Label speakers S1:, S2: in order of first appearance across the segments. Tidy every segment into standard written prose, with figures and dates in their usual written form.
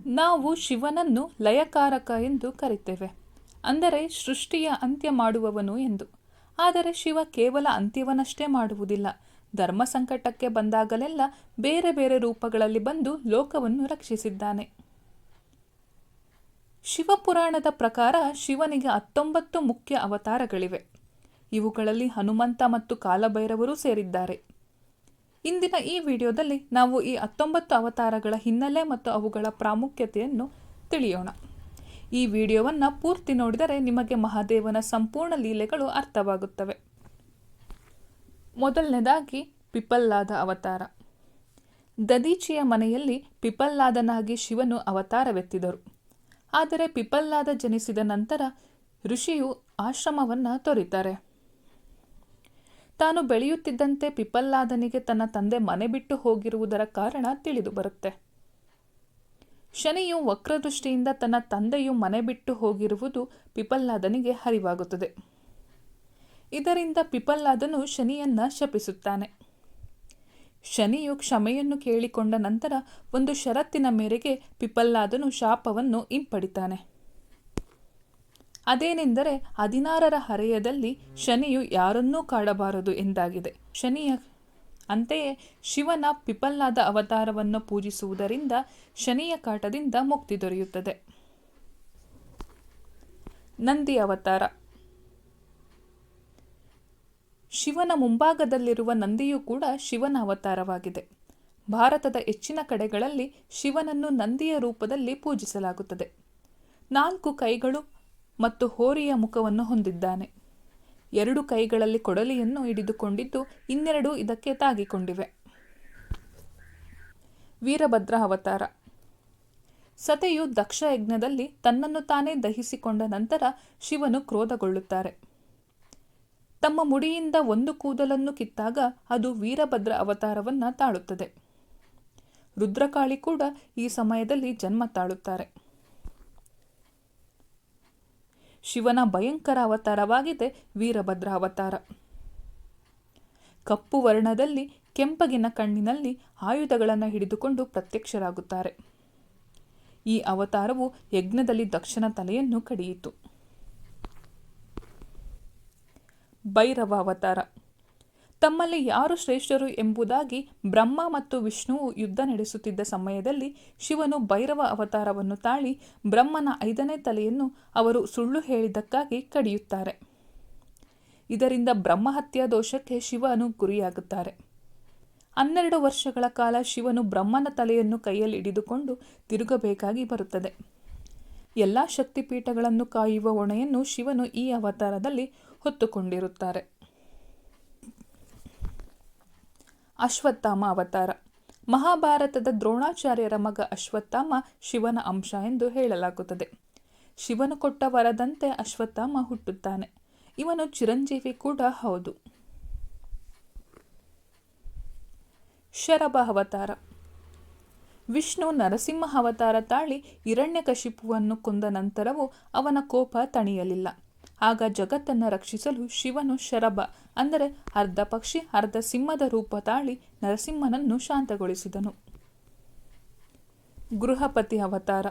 S1: ನಾವು ಶಿವನನ್ನು ಲಯಕಾರಕ ಎಂದು ಕರೆಯುತ್ತೇವೆ, ಅಂದರೆ ಸೃಷ್ಟಿಯ ಅಂತ್ಯ ಮಾಡುವವನು ಎಂದು. ಆದರೆ ಶಿವ ಕೇವಲ ಅಂತ್ಯವನ್ನಷ್ಟೇ ಮಾಡುವುದಿಲ್ಲ, ಧರ್ಮ ಸಂಕಟಕ್ಕೆ ಬಂದಾಗಲೆಲ್ಲ ಬೇರೆ ಬೇರೆ ರೂಪಗಳಲ್ಲಿ ಬಂದು ಲೋಕವನ್ನು ರಕ್ಷಿಸಿದ್ದಾನೆ. ಶಿವಪುರಾಣದ ಪ್ರಕಾರ ಶಿವನಿಗೆ 19 ಮುಖ್ಯ ಅವತಾರಗಳಿವೆ. ಇವುಗಳಲ್ಲಿ ಹನುಮಂತ ಮತ್ತು ಕಾಲಭೈರವರು ಸೇರಿದ್ದಾರೆ. ಇಂದಿನ ಈ ವಿಡಿಯೋದಲ್ಲಿ ನಾವು ಈ 19 ಅವತಾರಗಳ ಹಿನ್ನೆಲೆ ಮತ್ತು ಅವುಗಳ ಪ್ರಾಮುಖ್ಯತೆಯನ್ನು ತಿಳಿಯೋಣ. ಈ ವಿಡಿಯೋವನ್ನು ಪೂರ್ತಿ ನೋಡಿದರೆ ನಿಮಗೆ ಮಹಾದೇವನ ಸಂಪೂರ್ಣ ಲೀಲೆಗಳು ಅರ್ಥವಾಗುತ್ತವೆ. ಮೊದಲನೇದಾಗಿ ಪಿಪ್ಪಲ್ಲಾದ ಅವತಾರ. ದದೀಚಿಯ ಮನೆಯಲ್ಲಿ ಪಿಪ್ಪಲ್ಲಾದನಾಗಿ ಶಿವನು ಅವತಾರವೆತ್ತಿದರು. ಆದರೆ ಪಿಪ್ಪಲ್ಲಾದ ಜನಿಸಿದ ನಂತರ ಋಷಿಯು ಆಶ್ರಮವನ್ನು ತೊರೆಯುತ್ತಾರೆ. ತಾನು ಬೆಳೆಯುತ್ತಿದ್ದಂತೆ ಪಿಪ್ಪಲ್ಲಾದನಿಗೆ ತನ್ನ ತಂದೆ ಮನೆ ಬಿಟ್ಟು ಹೋಗಿರುವುದರ ಕಾರಣ ತಿಳಿದು ಬರುತ್ತೆ. ಶನಿಯು ವಕ್ರದೃಷ್ಟಿಯಿಂದ ತನ್ನ ತಂದೆಯು ಮನೆ ಬಿಟ್ಟು ಹೋಗಿರುವುದು ಪಿಪ್ಪಲ್ಲಾದನಿಗೆ ಅರಿವಾಗುತ್ತದೆ. ಇದರಿಂದ ಪಿಪ್ಪಲ್ಲಾದನು ಶನಿಯನ್ನ ಶಪಿಸುತ್ತಾನೆ. ಶನಿಯು ಕ್ಷಮೆಯನ್ನು ಕೇಳಿಕೊಂಡ ನಂತರ ಒಂದು ಷರತ್ತಿನ ಮೇರೆಗೆ ಪಿಪ್ಪಲ್ಲಾದನು ಶಾಪವನ್ನು ಹಿಂಪಡಿತಾನೆ. ಅದೇನೆಂದರೆ 16ರ ಹರೆಯದಲ್ಲಿ ಶನಿಯು ಯಾರನ್ನೂ ಕಾಡಬಾರದು ಎಂದಾಗಿದೆ. ಅಂತೆಯೇ ಶಿವನ ಪಿಪ್ಪಲ್ಲಾದ ಅವತಾರವನ್ನು ಪೂಜಿಸುವುದರಿಂದ ಶನಿಯ ಕಾಟದಿಂದ ಮುಕ್ತಿ ದೊರೆಯುತ್ತದೆ. ನಂದಿ ಅವತಾರ. ಶಿವನ ಮುಂಭಾಗದಲ್ಲಿರುವ ನಂದಿಯೂ ಕೂಡ ಶಿವನ ಅವತಾರವಾಗಿದೆ. ಭಾರತದ ಹೆಚ್ಚಿನ ಕಡೆಗಳಲ್ಲಿ ಶಿವನನ್ನು ನಂದಿಯ ರೂಪದಲ್ಲಿ ಪೂಜಿಸಲಾಗುತ್ತದೆ. 4 ಕೈಗಳು ಮತ್ತು ಹೋರಿಯ ಮುಖವನ್ನು ಹೊಂದಿದ್ದಾನೆ. 2 ಕೈಗಳಲ್ಲಿ ಕೊಡಲಿಯನ್ನು ಹಿಡಿದುಕೊಂಡಿದ್ದು ಇನ್ನೆರಡು ಇದಕ್ಕೆ ತಾಗಿಕೊಂಡಿವೆ. ವೀರಭದ್ರ ಅವತಾರ. ಸತಿಯು ದಕ್ಷ ಯಜ್ಞದಲ್ಲಿ ತನ್ನನ್ನು ತಾನೇ ದಹಿಸಿಕೊಂಡ ನಂತರ ಶಿವನು ಕ್ರೋಧಗೊಳ್ಳುತ್ತಾರೆ. ತಮ್ಮ ಮುಡಿಯಿಂದ ಒಂದು ಕೂದಲನ್ನು ಕಿತ್ತಾಗ ಅದು ವೀರಭದ್ರ ಅವತಾರವನ್ನು ತಾಳುತ್ತದೆ. ರುದ್ರಕಾಳಿ ಕೂಡ ಈ ಸಮಯದಲ್ಲಿ ಜನ್ಮ ತಾಳುತ್ತಾರೆ. ಶಿವನ ಭಯಂಕರ ಅವತಾರವಾಗಿದೆ ವೀರಭದ್ರ ಅವತಾರ. ಕಪ್ಪು ವರ್ಣದಲ್ಲಿ ಕೆಂಪಗಿನ ಕಣ್ಣಿನಲ್ಲಿ ಆಯುಧಗಳನ್ನು ಹಿಡಿದುಕೊಂಡು ಪ್ರತ್ಯಕ್ಷರಾಗುತ್ತಾರೆ. ಈ ಅವತಾರವು ಯಜ್ಞದಲ್ಲಿ ದಕ್ಷನ ತಲೆಯನ್ನು ಕಡಿಯಿತು. ಭೈರವ ಅವತಾರ. ತಮ್ಮಲ್ಲಿ ಯಾರು ಶ್ರೇಷ್ಠರು ಎಂಬುದಾಗಿ ಬ್ರಹ್ಮ ಮತ್ತು ವಿಷ್ಣುವು ಯುದ್ಧ ನಡೆಸುತ್ತಿದ್ದ ಸಮಯದಲ್ಲಿ ಶಿವನು ಭೈರವ ಅವತಾರವನ್ನು ತಾಳಿ ಬ್ರಹ್ಮನ 5ನೇ ತಲೆಯನ್ನು ಅವರು ಸುಳ್ಳು ಹೇಳಿದ್ದಕ್ಕಾಗಿ ಕಡಿಯುತ್ತಾರೆ. ಇದರಿಂದ ಬ್ರಹ್ಮಹತ್ಯಾ ದೋಷಕ್ಕೆ ಶಿವನು ಗುರಿಯಾಗುತ್ತಾರೆ. 12 ವರ್ಷಗಳ ಕಾಲ ಶಿವನು ಬ್ರಹ್ಮನ ತಲೆಯನ್ನು ಕೈಯಲ್ಲಿ ಹಿಡಿದುಕೊಂಡು ತಿರುಗಬೇಕಾಗಿ ಬರುತ್ತದೆ. ಎಲ್ಲ ಶಕ್ತಿಪೀಠಗಳನ್ನು ಕಾಯುವ ಹೊಣೆಯನ್ನು ಶಿವನು ಈ ಅವತಾರದಲ್ಲಿ ಹೊತ್ತುಕೊಂಡಿರುತ್ತಾರೆ. ಅಶ್ವತ್ಥಾಮ ಅವತಾರ. ಮಹಾಭಾರತದ ದ್ರೋಣಾಚಾರ್ಯರ ಮಗ ಅಶ್ವತ್ಥಾಮ ಶಿವನ ಅಂಶ ಎಂದು ಹೇಳಲಾಗುತ್ತದೆ. ಶಿವನು ಕೊಟ್ಟ ವರದಂತೆ ಅಶ್ವತ್ಥಾಮ ಹುಟ್ಟುತ್ತಾನೆ. ಇವನು ಚಿರಂಜೀವಿ ಕೂಡ ಹೌದು. ಶರಭ ಅವತಾರ. ವಿಷ್ಣು ನರಸಿಂಹ ಅವತಾರ ತಾಳಿ ಹಿರಣ್ಯಕಶಿಪುವನ್ನು ಕೊಂದ ನಂತರವೂ ಅವನ ಕೋಪ ತಣಿಯಲಿಲ್ಲ. ಆಗ ಜಗತ್ತನ್ನು ರಕ್ಷಿಸಲು ಶಿವನು ಶರಭ ಅಂದರೆ ಅರ್ಧ ಪಕ್ಷಿ ಅರ್ಧ ಸಿಂಹದ ರೂಪ ತಾಳಿ ನರಸಿಂಹನನ್ನು ಶಾಂತಗೊಳಿಸಿದನು. ಗೃಹಪತಿ ಅವತಾರ.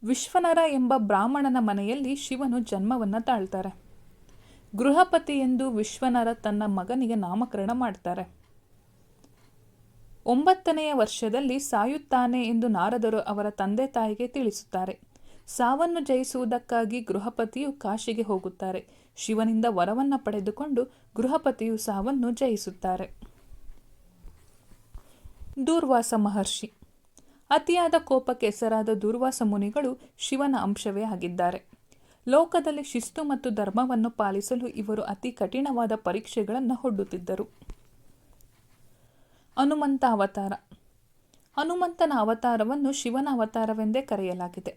S1: ವಿಶ್ವನರ ಎಂಬ ಬ್ರಾಹ್ಮಣನ ಮನೆಯಲ್ಲಿ ಶಿವನು ಜನ್ಮವನ್ನು ತಾಳ್ತಾರೆ. ಗೃಹಪತಿ ಎಂದು ವಿಶ್ವನರ ತನ್ನ ಮಗನಿಗೆ ನಾಮಕರಣ ಮಾಡ್ತಾರೆ. 9ನೆಯ ವರ್ಷದಲ್ಲಿ ಸಾಯುತ್ತಾನೆ ಎಂದು ನಾರದರು ಅವರ ತಂದೆ ತಾಯಿಗೆ ತಿಳಿಸುತ್ತಾರೆ. ಸಾವನ್ನು ಜಯಿಸುವುದಕ್ಕಾಗಿ ಗೃಹಪತಿಯು ಕಾಶಿಗೆ ಹೋಗುತ್ತಾರೆ. ಶಿವನಿಂದ ವರವನ್ನು ಪಡೆದುಕೊಂಡು ಗೃಹಪತಿಯು ಸಾವನ್ನು ಜಯಿಸುತ್ತಾರೆ. ದೂರ್ವಾಸ ಮಹರ್ಷಿ. ಅತಿಯಾದ ಕೋಪಕ್ಕೆ ಹೆಸರಾದ ದೂರ್ವಾಸ ಮುನಿಗಳು ಶಿವನ ಅಂಶವೇ ಆಗಿದ್ದಾರೆ. ಲೋಕದಲ್ಲಿ ಶಿಸ್ತು ಮತ್ತು ಧರ್ಮವನ್ನು ಪಾಲಿಸಲು ಇವರು ಅತಿ ಕಠಿಣವಾದ ಪರೀಕ್ಷೆಗಳನ್ನು ಒಡ್ಡುತ್ತಿದ್ದರು. ಹನುಮಂತ ಅವತಾರ. ಹನುಮಂತನ ಅವತಾರವನ್ನು ಶಿವನ ಅವತಾರವೆಂದೇ ಕರೆಯಲಾಗಿದೆ.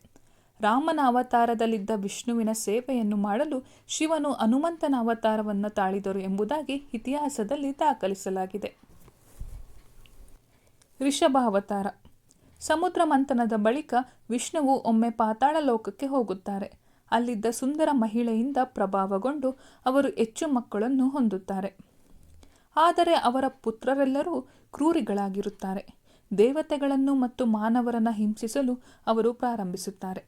S1: ರಾಮನ ಅವತಾರದಲ್ಲಿದ್ದ ವಿಷ್ಣುವಿನ ಸೇವೆಯನ್ನು ಮಾಡಲು ಶಿವನು ಹನುಮಂತನ ಅವತಾರವನ್ನು ತಾಳಿದರು ಎಂಬುದಾಗಿ ಇತಿಹಾಸದಲ್ಲಿ ದಾಖಲಿಸಲಾಗಿದೆ. ರಿಷಭ ಅವತಾರ. ಸಮುದ್ರ ಮಂಥನದ ಬಳಿಕ ವಿಷ್ಣುವು ಒಮ್ಮೆ ಪಾತಾಳ ಲೋಕಕ್ಕೆ ಹೋಗುತ್ತಾರೆ. ಅಲ್ಲಿದ್ದ ಸುಂದರ ಮಹಿಳೆಯಿಂದ ಪ್ರಭಾವಗೊಂಡು ಅವರು ಹೆಚ್ಚು ಮಕ್ಕಳನ್ನು ಹೊಂದುತ್ತಾರೆ. ಆದರೆ ಅವರ ಪುತ್ರರೆಲ್ಲರೂ ಕ್ರೂರಿಗಳಾಗಿರುತ್ತಾರೆ. ದೇವತೆಗಳನ್ನು ಮತ್ತು ಮಾನವರನ್ನು ಹಿಂಸಿಸಲು ಅವರು ಪ್ರಾರಂಭಿಸುತ್ತಾರೆ.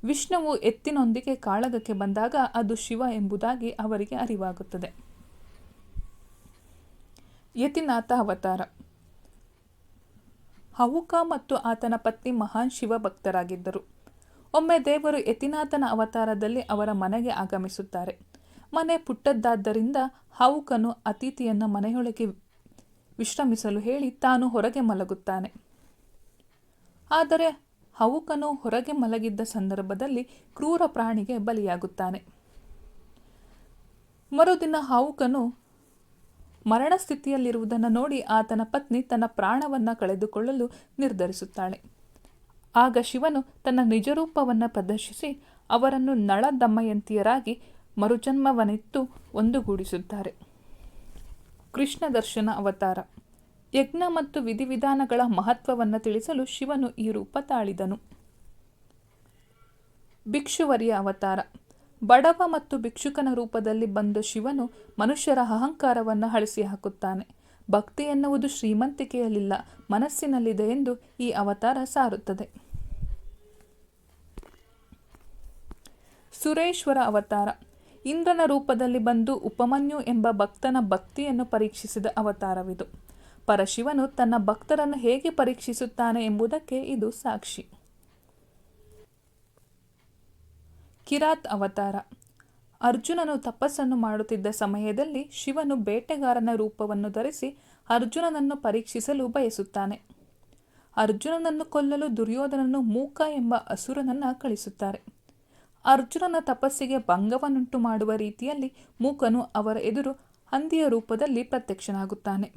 S1: ವಿಷ್ಣುವು ಎತ್ತಿನೊಂದಿಗೆ ಕಾಳಗಕ್ಕೆ ಬಂದಾಗ ಅದು ಶಿವ ಎಂಬುದಾಗಿ ಅವರಿಗೆ ಅರಿವಾಗುತ್ತದೆ. ಯತಿನಾಥ ಅವತಾರ. ಹವುಕ ಮತ್ತು ಆತನ ಪತ್ನಿ ಮಹಾನ್ ಶಿವ ಭಕ್ತರಾಗಿದ್ದರು. ಒಮ್ಮೆ ದೇವರು ಯತಿನಾಥನ ಅವತಾರದಲ್ಲಿ ಅವರ ಮನೆಗೆ ಆಗಮಿಸುತ್ತಾರೆ. ಮನೆ ಪುಟ್ಟದ್ದಾದ್ದರಿಂದ ಹವುಕನು ಅತಿಥಿಯನ್ನು ಮನೆಯೊಳಗೆ ವಿಶ್ರಮಿಸಲು ಹೇಳಿ ತಾನು ಹೊರಗೆ ಮಲಗುತ್ತಾನೆ. ಆದರೆ ಹವುಕನು ಹೊರಗೆ ಮಲಗಿದ್ದ ಸಂದರ್ಭದಲ್ಲಿ ಕ್ರೂರ ಪ್ರಾಣಿಗೆ ಬಲಿಯಾಗುತ್ತಾನೆ. ಮರುದಿನ ಹವುಕನು ಮರಣ ಸ್ಥಿತಿಯಲ್ಲಿರುವುದನ್ನು ನೋಡಿ ಆತನ ಪತ್ನಿ ತನ್ನ ಪ್ರಾಣವನ್ನು ಕಳೆದುಕೊಳ್ಳಲು ನಿರ್ಧರಿಸುತ್ತಾಳೆ. ಆಗ ಶಿವನು ತನ್ನ ನಿಜರೂಪವನ್ನು ಪ್ರದರ್ಶಿಸಿ ಅವರನ್ನು ನಳ ದಮಯಂತಿಯರಾಗಿ ಮರುಜನ್ಮವನ್ನಿತ್ತು ಒಂದುಗೂಡಿಸುತ್ತಾರೆ. ಕೃಷ್ಣ ದರ್ಶನ ಅವತಾರ. ಯಜ್ಞ ಮತ್ತು ವಿಧಿವಿಧಾನಗಳ ಮಹತ್ವವನ್ನು ತಿಳಿಸಲು ಶಿವನು ಈ ರೂಪ ತಾಳಿದನು. ಭಿಕ್ಷುವರಿಯ ಅವತಾರ. ಬಡವ ಮತ್ತು ಭಿಕ್ಷುಕನ ರೂಪದಲ್ಲಿ ಬಂದ ಶಿವನು ಮನುಷ್ಯರ ಅಹಂಕಾರವನ್ನು ಅಳಿಸಿ ಹಾಕುತ್ತಾನೆ. ಭಕ್ತಿ ಎನ್ನುವುದು ಶ್ರೀಮಂತಿಕೆಯಲ್ಲಿಲ್ಲ, ಮನಸ್ಸಿನಲ್ಲಿದೆ ಎಂದು ಈ ಅವತಾರ ಸಾರುತ್ತದೆ. ಸುರೇಶ್ವರ ಅವತಾರ. ಇಂದ್ರನ ರೂಪದಲ್ಲಿ ಬಂದು ಉಪಮನ್ಯು ಎಂಬ ಭಕ್ತನ ಭಕ್ತಿಯನ್ನು ಪರೀಕ್ಷಿಸಿದ ಅವತಾರವಿದು. ಪರಶಿವನು ತನ್ನ ಭಕ್ತರನ್ನು ಹೇಗೆ ಪರೀಕ್ಷಿಸುತ್ತಾನೆ ಎಂಬುದಕ್ಕೆ ಇದು ಸಾಕ್ಷಿ. ಕಿರಾತ್ ಅವತಾರ. ಅರ್ಜುನನು ತಪಸ್ಸನ್ನು ಮಾಡುತ್ತಿದ್ದ ಸಮಯದಲ್ಲಿ ಶಿವನು ಬೇಟೆಗಾರನ ರೂಪವನ್ನು ಧರಿಸಿ ಅರ್ಜುನನನ್ನು ಪರೀಕ್ಷಿಸಲು ಬಯಸುತ್ತಾನೆ. ಅರ್ಜುನನನ್ನು ಕೊಲ್ಲಲು ದುರ್ಯೋಧನನು ಮೂಕ ಎಂಬ ಅಸುರನನ್ನು ಕಳಿಸುತ್ತಾರೆ. ಅರ್ಜುನನ ತಪಸ್ಸಿಗೆ ಭಂಗವನ್ನುಂಟು ಮಾಡುವ ರೀತಿಯಲ್ಲಿ ಮೂಕನು ಅವರ ಎದುರು ಹಂದಿಯ ರೂಪದಲ್ಲಿ ಪ್ರತ್ಯಕ್ಷನಾಗುತ್ತಾನೆ.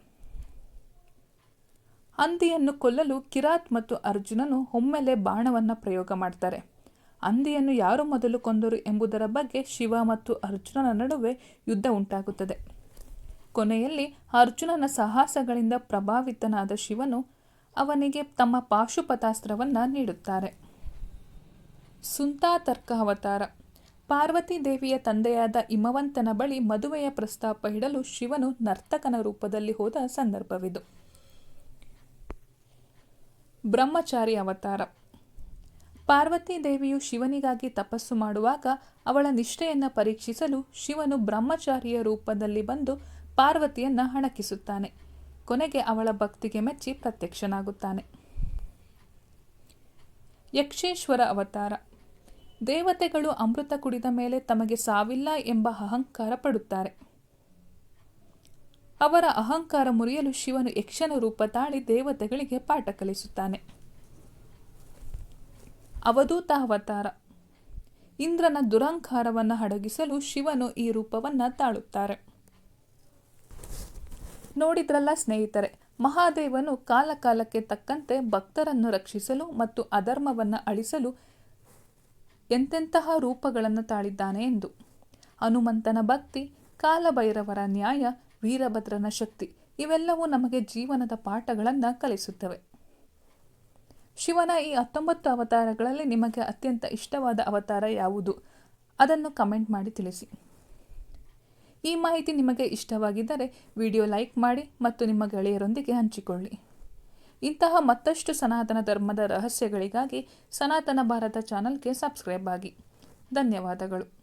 S1: ಹಂದಿಯನ್ನು ಕೊಲ್ಲಲು ಕಿರಾತ್ ಮತ್ತು ಅರ್ಜುನನು ಒಮ್ಮೆಲೆ ಬಾಣವನ್ನು ಪ್ರಯೋಗ ಮಾಡ್ತಾರೆ. ಹಂದಿಯನ್ನು ಯಾರು ಮೊದಲು ಕೊಂದರು ಎಂಬುದರ ಬಗ್ಗೆ ಶಿವ ಮತ್ತು ಅರ್ಜುನನ ನಡುವೆ ಯುದ್ಧ ಉಂಟಾಗುತ್ತದೆ. ಕೊನೆಯಲ್ಲಿ ಅರ್ಜುನನ ಸಾಹಸಗಳಿಂದ ಪ್ರಭಾವಿತನಾದ ಶಿವನು ಅವನಿಗೆ ತಮ್ಮ ಪಾಶುಪತಾಸ್ತ್ರವನ್ನು ನೀಡುತ್ತಾರೆ. ಸುಂತಾತರ್ಕ ಅವತಾರ. ಪಾರ್ವತಿ ದೇವಿಯ ತಂದೆಯಾದ ಹಿಮವಂತನ ಬಳಿ ಮದುವೆಯ ಪ್ರಸ್ತಾಪ ಇಡಲು ಶಿವನು ನರ್ತಕನ ರೂಪದಲ್ಲಿ ಹೋದ ಸಂದರ್ಭವಿದು. ಬ್ರಹ್ಮಚಾರಿ ಅವತಾರ. ಪಾರ್ವತಿ ದೇವಿಯು ಶಿವನಿಗಾಗಿ ತಪಸ್ಸು ಮಾಡುವಾಗ ಅವಳ ನಿಷ್ಠೆಯನ್ನು ಪರೀಕ್ಷಿಸಲು ಶಿವನು ಬ್ರಹ್ಮಚಾರಿಯ ರೂಪದಲ್ಲಿ ಬಂದು ಪಾರ್ವತಿಯನ್ನು ಹಣಕಿಸುತ್ತಾನೆ. ಕೊನೆಗೆ ಅವಳ ಭಕ್ತಿಗೆ ಮೆಚ್ಚಿ ಪ್ರತ್ಯಕ್ಷನಾಗುತ್ತಾನೆ. ಯಕ್ಷೇಶ್ವರ ಅವತಾರ. ದೇವತೆಗಳು ಅಮೃತ ಕುಡಿದ ಮೇಲೆ ತಮಗೆ ಸಾವಿಲ್ಲ ಎಂಬ ಅಹಂಕಾರ ಪಡುತ್ತಾರೆ. ಅವರ ಅಹಂಕಾರ ಮುರಿಯಲು ಶಿವನು ಯಕ್ಷನ ರೂಪ ತಾಳಿ ದೇವತೆಗಳಿಗೆ ಪಾಠ ಕಲಿಸುತ್ತಾನೆ. ಅವಧೂತ ಅವತಾರ. ಇಂದ್ರನ ದುರಹಂಕಾರವನ್ನು ಅಡಗಿಸಲು ಶಿವನು ಈ ರೂಪವನ್ನು ತಾಳುತ್ತಾರೆ. ನೋಡಿದ್ರಲ್ಲ ಸ್ನೇಹಿತರೆ, ಮಹಾದೇವನು ಕಾಲಕಾಲಕ್ಕೆ ತಕ್ಕಂತೆ ಭಕ್ತರನ್ನು ರಕ್ಷಿಸಲು ಮತ್ತು ಅಧರ್ಮವನ್ನು ಅಳಿಸಲು ಎಂತೆಂತಹ ರೂಪಗಳನ್ನು ತಾಳಿದ್ದಾನೆ ಎಂದು. ಹನುಮಂತನ ಭಕ್ತಿ, ಕಾಲಭೈರವರ ನ್ಯಾಯ, ವೀರಭದ್ರನ ಶಕ್ತಿ ಇವೆಲ್ಲವೂ ನಮಗೆ ಜೀವನದ ಪಾಠಗಳನ್ನು ಕಲಿಸುತ್ತವೆ. ಶಿವನ ಈ 19 ಅವತಾರಗಳಲ್ಲಿ ನಿಮಗೆ ಅತ್ಯಂತ ಇಷ್ಟವಾದ ಅವತಾರ ಯಾವುದು? ಅದನ್ನು ಕಮೆಂಟ್ ಮಾಡಿ ತಿಳಿಸಿ. ಈ ಮಾಹಿತಿ ನಿಮಗೆ ಇಷ್ಟವಾಗಿದ್ದರೆ ವಿಡಿಯೋ ಲೈಕ್ ಮಾಡಿ ಮತ್ತು ನಿಮ್ಮ ಗೆಳೆಯರೊಂದಿಗೆ ಹಂಚಿಕೊಳ್ಳಿ. ಇಂತಹ ಮತ್ತಷ್ಟು ಸನಾತನ ಧರ್ಮದ ರಹಸ್ಯಗಳಿಗಾಗಿ ಸನಾತನ ಭಾರತ ಚಾನಲ್ಗೆ ಸಬ್ಸ್ಕ್ರೈಬ್ ಆಗಿ. ಧನ್ಯವಾದಗಳು.